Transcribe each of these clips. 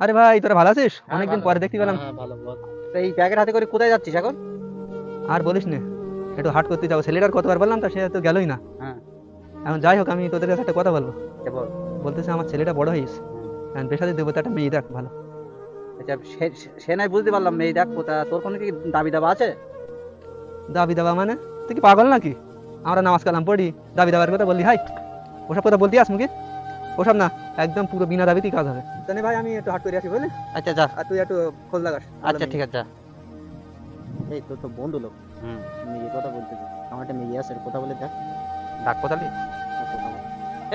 আরে ভাই, তোরা ভালো আছিস? হ্যাঁ, অনেকদিন ভালো। পরে দেখতে পেলাম। হ্যাঁ, ভালো বল। তো এই ব্যাগের হাতে করে কোথায় যাচ্ছিস এখন? আর বলিস না, একটু হাট করতে যাবো। ছেলেটার কতবার বললাম, তা সে তো গেলই না। হ্যাঁ, এখন যাই হোক, আমি তোদের কাছে একটা কথা বলবো। বল। বলতেছে আমার ছেলেটা বড় হয়েছে, হুম। এখন পেশাতে দেবো, তো একটা মেয়ে দেখ ভালো। আচ্ছা, সে নাই বুঝতে পারলাম, মেয়ে দেখ কোথা, তোর কোনো কি দাবি দাবা আছে? দাবি দাবা মানে? তুই কি পাগল নাকি? আমরা নামাজ কালাম পড়ি, দাবি দাবার কথা বললি? হাই, ওসব কথা বলতে আস মুখে? ওসব না, একদম পুরো বিনা দাবিতেই কাজ হবে। তাহলে ভাই আমি একটু হাট করে আসি, বুঝলি? আচ্ছা যা। আর তুই একটু খোঁজ লাগাস। আচ্ছা ঠিক আছে যা। এই তোর তো বন্ধু লোক, হুম। মেয়ের কথা বলতেছি। আমার একটা মেয়ে আছে, কথা বলে দেখ। ডাক কোথালি? আর কথা বল।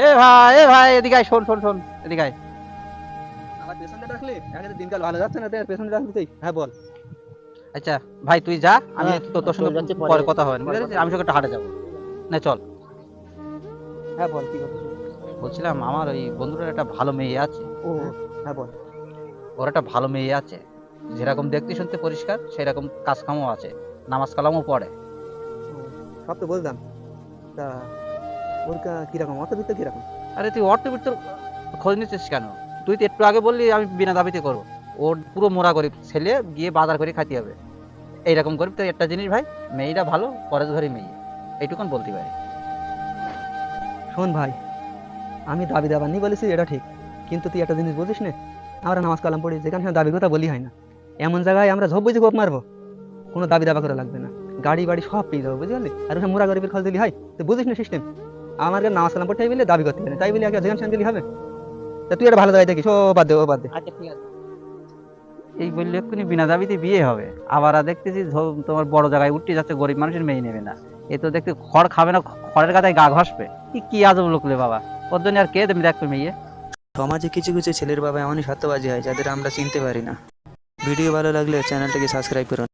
এ ভাই এদিকে আয়, শোন শোন শোন, এদিকে আয়। আমার পেছনটা রাখলি, একে তো দিনকাল ভালো যাচ্ছে না, তুই পেছনটা রাখলি তুই। হ্যাঁ বল। আচ্ছা ভাই তুই যা, আমি হ্যাঁ, তোর চল সঙ্গে যাচ্ছি, পরে কথা হয়, পরে কথা আমি সঙ্গে একটা হাটে যাবো। না চল। হ্যাঁ বল, কি কথা? বলছিলাম আমার ওই বন্ধুটার একটা ভালো মেয়ে আছে। ও, হ্যাঁ বল। ওর একটা ভালো মেয়ে আছে, যেরকম দেখতে শুনতে পরিষ্কার সেরকম কাজ কামও আছে, নামাজ কালামও পড়ে। ও, সব তো বললাম। তা ওর কিরকম অতবিত্ত কিরকম? আরে তুই অর্থবিত্তর খোঁজ নিচ্ছিস কেন? তুই তো একটু আগে বললি আমি বিনা দাবিতে করবো। ওর পুরো মোরা গরিব ছেলে, গিয়ে বাজার করে খাইতে হবে। এইরকম গরিব তো একটা জিনিস ভাই, মেয়েটা ভালো, পরেশ ঘরে মেয়ে, এইটুকুন বলতে পারি। শোন ভাই, আমি দাবি দাবা নি বলেছি, এটা ঠিক। কিন্তু তুই একটা জিনিস বুঝিস না, আমরা নামাজ কালাম পড়ি, যেখানে সেখানে দাবির কথা বলি হয় না। এমন জায়গায় আমরা ঝোপ বুঝে কোপ মারবো, কোনো দাবি দাবা করা লাগবে না। গাড়ি বাড়ি সব পেয়ে যাবো, বুঝলি পারলি? আর ওসব মুরা গরিবের খোঁজ দিলি হয়? তুই বুঝিস না সিস্টেম। আমার কাছে নামাজ কালাম পড়তে বলে দাবি করতে হবে না, তাই বলি আগে যেখানে সেখানে গেলি হবে? তা তুই একটা ভালো জায়গায় দেখিস। ও বাদ দে, ও বাদ দে। আচ্ছা ঠিক আছে। এই বললে এক্ষুনি বিনা দাবিতে বিয়ে হবে, আবার আর দেখতেছি তোমার বড় জায়গায় উঠতে যাচ্ছে, গরিব মানুষের মেয়ে নেবে না। এ তো দেখতে খড় খাবে না, খড়ের গাদায় গা ঘষবে। কি আজব লোকলে বাবা, ওর জন্য আর কে তুমি দেখবে মেয়ে। সমাজে কিছু কিছু ছেলের বাবা এমনই স্বার্থবাজি হয় যাদের আমরা চিনতে পারি না। ভিডিও ভালো লাগলে চ্যানেলটাকে সাবস্ক্রাইব করুন।